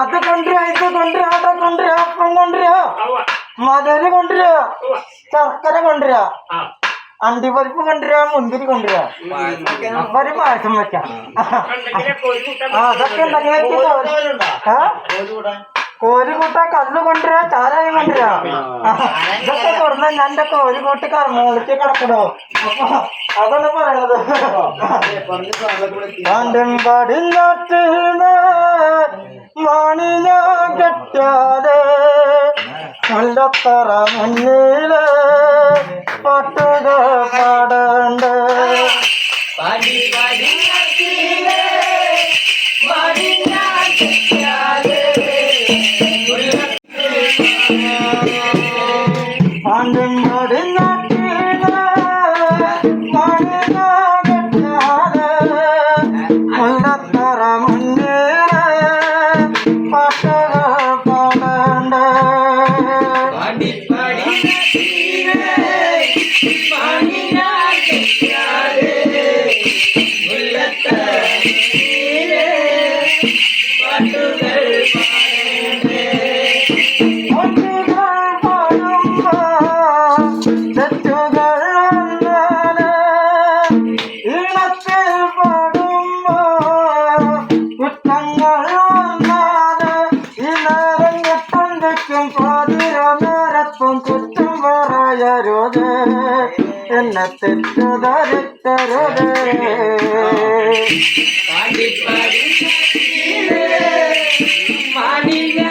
അത് കൊണ്ടുവരാ, ഇത് കൊണ്ടുവരാ, അവിടെ കൊണ്ടുവരാ, അപ്പം കൊണ്ടുവരാ, മധുര കൊണ്ടുവരാ, ശർക്കര കൊണ്ടുവരാ, അണ്ടിപ്പരിപ്പ് കൊണ്ടുവരാ, മുന്തിരി കൊണ്ടുവരാ, ഒരു പായസം വെക്കാം. അതൊക്കെ ഉണ്ടെങ്കിൽ കോരി കൂട്ടാ, കല്ല് കൊണ്ടുവരാ, ചാരായം കൊണ്ടുവരാ, ഇതൊക്കെ കൊടുന്ന എന്റെ കോരി കൂട്ടി കർമ്മങ്ങൾക്ക് കിടക്കണോ. അതാണ് പറയണത്. പണ്ടും പടിഞ്ഞാറ്റിൽ മാണിഞ്ഞ കെട്ടാതെ മുല്ലത്തറ മുന്നില് പാട്ടുകൾ പാടണ്ട്. പണ്ടും പടിഞ്ഞാറ്റില് മാണിഞ്ഞ കെട്ടാതെ മുല്ലത്തറ മുന്നില് പാട്ടുകൾ പാടണ്ട്. കുറ്റം പറയരുത്, എന്നെ തെറ്റുധരിക്കരുത്. മാണിഞ്ഞ